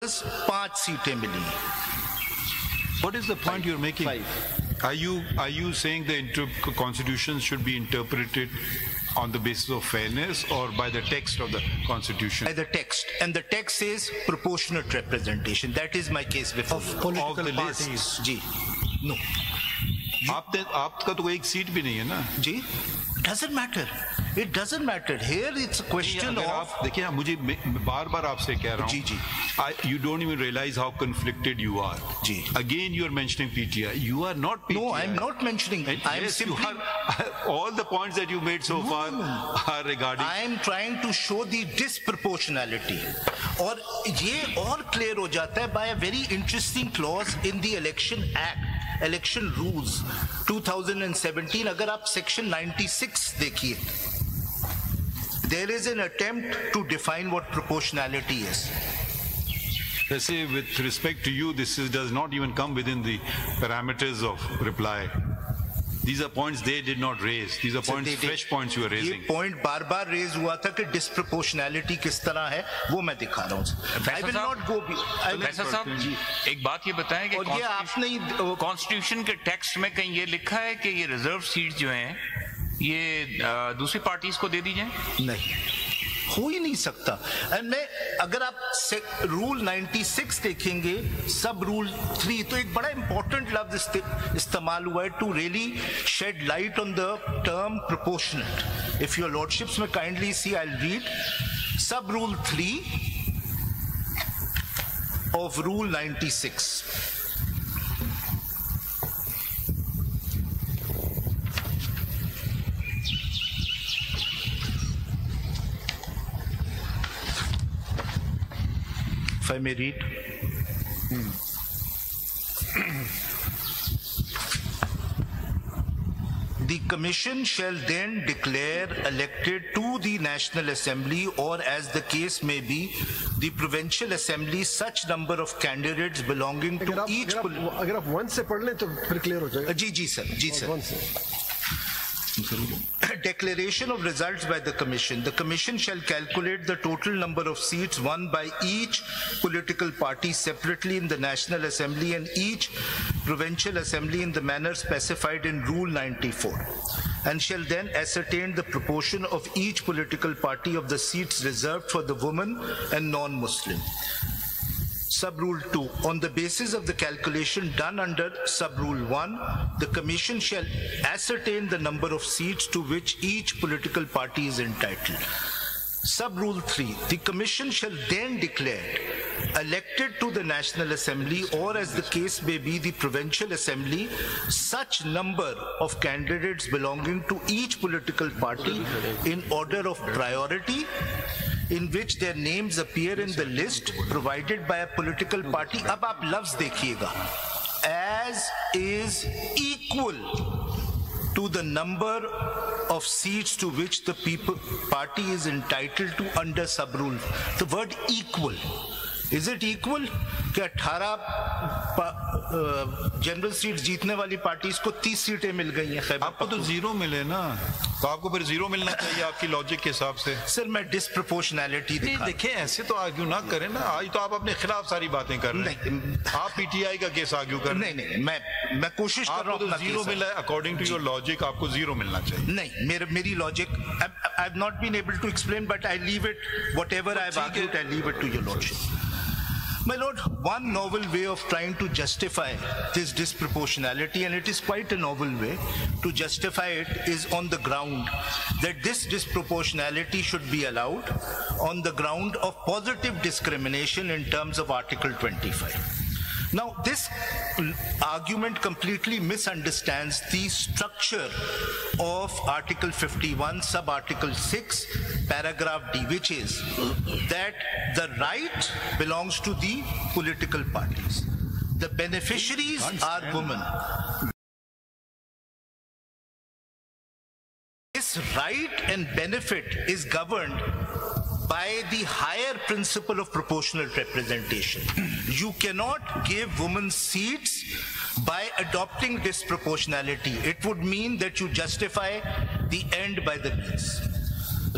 members 5 सीटें मिली. What is the point you're making? 5. Are you saying the constitution should be interpreted on the basis of fairness or by the text of the constitution? By the text, and the text says proportionate representation. That is my case before of the list. Ji, no. आपका तो एक seat भी नहीं है ना जी. Doesn't matter. It doesn't matter. Here it's a question of. देखिए मुझे बार-बार आपसे कह रहा हूँ. जी. You don't even realize how conflicted you are. Ji. Again you are mentioning PTI. You are not PTI. No, I'm not mentioning. I am simply. All the points that you made so far are regarding. I am trying to show the disproportionality. और ये और clear हो जाता है by a very interesting clause in the Election Act. Election Rules 2017. अगर आप Section 96 देखिए, there is an attempt to define what proportionality is. Say, with respect to you, this does not even come within the parameters of reply. These are points they did not raise. These are points, fresh points you are raising. ये point बार-बार raise हुआ था कि disproportionality किस तरह है, वो मैं दिखा रहा हूँ. I will not go. Faisal साहब, एक बात ये बताएं कि कॉन्स्टिट्यूशन के टेक्स्ट में कहीं ये लिखा है कि ये रिजर्व सीट्स जो हैं ये दूसरी पार्टीज को दे दी जाएं? नहीं, हो ही नहीं सकता. मैं अगर आप रूल 96 देखेंगे, सब रूल 3, तो एक बड़ा इंपॉर्टेंट लफ्ज इस्तेमाल हुआ है to really shed light on the term proportionate. If your lordships में kindly see, I will read sub rule 3 of rule 96. If I may read. The Commission shall then declare elected to the National Assembly or, as the case may be, the Provincial Assembly such number of candidates belonging to each. अगर आप 1 से पढ़ लें तो फिर clear हो जाएगा. जी sir. Declaration of results by the Commission. The Commission shall calculate the total number of seats won by each political party separately in the National Assembly and each Provincial Assembly in the manner specified in Rule 94, and shall then ascertain the proportion of each political party of the seats reserved for the women and non-Muslim. Sub-Rule 2. On the basis of the calculation done under Sub-Rule 1, the Commission shall ascertain the number of seats to which each political party is entitled. Sub-Rule 3. The Commission shall then declare elected to the National Assembly or, as the case may be, the Provincial Assembly, such number of candidates belonging to each political party in order of priority, in which their names appear in the list provided by a political party. अब आप लफ्ज देखिएगा, as is equal to the number of seats to which the party is entitled to under sub-rule. The word equal. Is it equal? कि 18 general seat जीतने वाली parties को 30 सीटें मिल गई हैं. आपको तो 0 मिले ना, तो आपको फिर 0 मिलना चाहिए आपकी लॉजिक के हिसाब से. सर मैं डिस्प्रपोर्शनैलिटी देखें, ऐसे तो आर्ग्यू ना करें ना. आज तो आप अपने खिलाफ सारी बातें कर रहे हैं. आप पीटीआई का केस आर्ग्यू कर रहे हैं. नहीं, मैं कोशिश कर रहा हूँ. 0 मिला है अकॉर्डिंग टू योर लॉजिक, आपको 0 मिलना चाहिए. नहीं, मेरी logic, I have not been able to explain, but I leave it, whatever I have argued, I leave it to your lordship. My lord, one novel way of trying to justify this disproportionality, and it is quite a novel way to justify it, is on the ground that this disproportionality should be allowed on the ground of positive discrimination in terms of Article 25. Now, this argument completely misunderstands the structure of Article 51, sub-Article 6, paragraph D, which is that the right belongs to the political parties. The beneficiaries are women. This right and benefit is governed by the higher principle of proportional representation. You cannot give women seats by adopting disproportionality. It would mean that you justify the end by the means.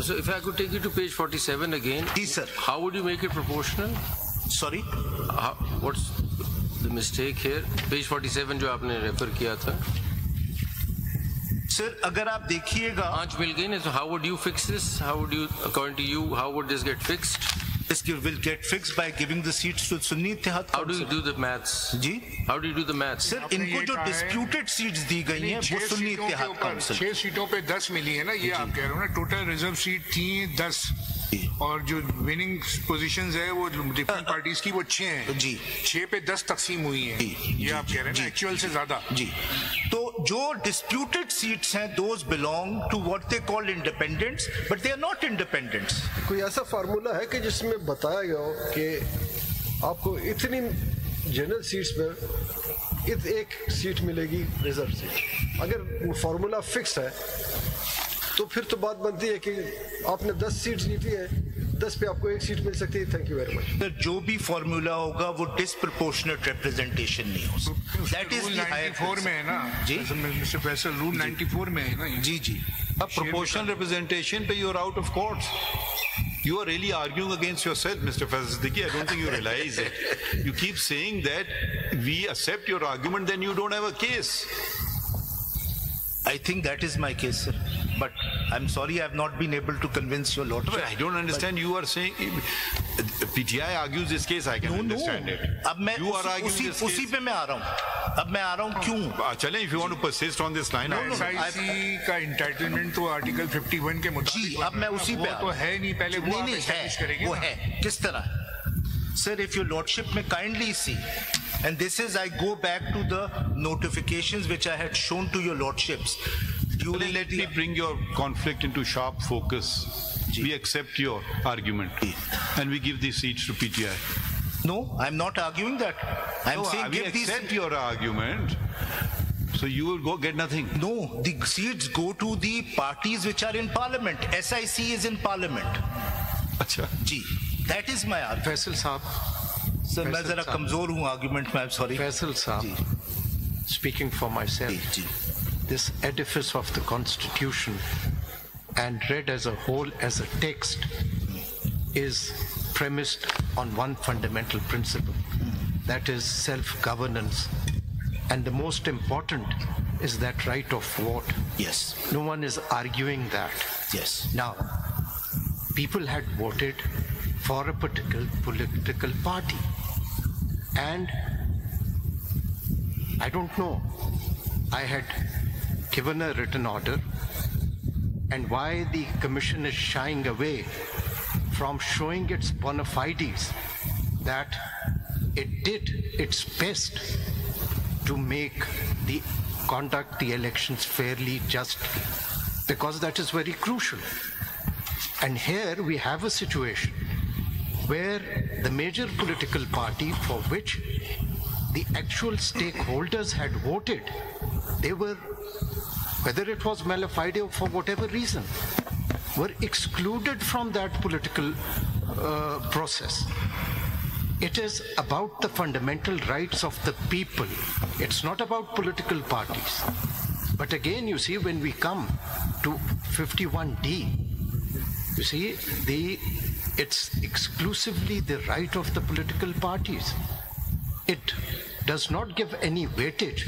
So if I could take you to page 47 again. Yes, sir. How would you make it proportional? Sorry? What's the mistake here? Page 47 जो आपने refer किया था. Sir, अगर आप देखिएगा 5 मिल गई ना, so how would you fix this? How would you, according to you, how would this get fixed? This will get fixed by giving the seats to Sunni Ittihad Council. How do you do the maths? Ji? How do you do the maths? Sir, इनको जो disputed seats दी गई हैं वो सुन्नी इत्तेहाद council 6 सीटों पे 10 मिली है ना, ये आप कह रहे हो ना. टोटल रिजर्व सीट थी 10 और जो विनिंग पोजीशंस है वो डिफरेंट पार्टीज की वो 6 हैं जी. 6 पे 10 तकसीम हुई हैं. ये आप कह रहे हैं ना, एक्चुअल से ज्यादा जी. तो जो डिस्प्यूटेड सीट्स हैं those belong to what they call independents, but they are not independents. कोई ऐसा फार्मूला है कि जिसमें बताया गया हो कि आपको इतनी जनरल सीट्स में एक सीट मिलेगी रिजर्व सीट? अगर फार्मूला फिक्स है तो फिर तो बात बनती है कि आपने 10 सीट जीती है, 10 पे आपको एक सीट मिल सकती है. Thank you very much. जो भी फॉर्मूला होगा वो डिसप्रोपोर्शनेट रिप्रेजेंटेशन नहीं हो सकता. दैट इज 94 में है ना जी. मिस्टर फैसल, रूल 94 में है ना. जी जी. अब प्रोपोर्शनल रिप्रेजेंटेशन पे you are out of court. You are really arguing against yourself, Mr. Faisal Siddiqui. I don't think you realize it. You keep saying that we accept your argument, then you don't have a case. I think that is my case, sir. But I'm sorry I have not been able to convince your lordship. I don't understand. You are saying PTI argues this case. I can understand it. अब मैं उसी पे मैं आ रहा हूँ. अब मैं आ रहा हूँ क्यों? चलें, if you want to persist on this line. SIC का entitlement तो आर्टिकल 51 के मुताबिक. जी, अब मैं उसी पे तो है नहीं, पहले वो आप establish करेंगे. वो है किस तरह? Sir, if your lordship may kindly see, and this is, I go back to the notifications which I had shown to your lordships. Let me bring your conflict into sharp focus. We accept your argument and we give these seats to PTI. No, I'm not arguing that. I'm saying we accept your argument. So you will go get nothing. No, the seats go to the parties which are in parliament. SIC is in parliament. अच्छा. जी. That is my argument. Faisal साहब, sir मैं जरा कमजोर हूँ argument में. I'm sorry. Faisal साहब, speaking for myself, this edifice of the Constitution and read as a whole as a text is premised on one fundamental principle, that is self-governance, and the most important is that right of vote. Yes. No one is arguing that. Yes. Now, people had voted for a particular political party, and I don't know, I had given a written order, and why the commission is shying away from showing its bona fides that it did its best to conduct the elections fairly, just because that is very crucial. And here we have a situation where the major political party for which the actual stakeholders had voted, they were, whether it was mala fide or for whatever reason, were excluded from that political process. It is about the fundamental rights of the people. It's not about political parties. But again, you see, when we come to 51D, you see, it's exclusively the right of the political parties. It does not give any weightage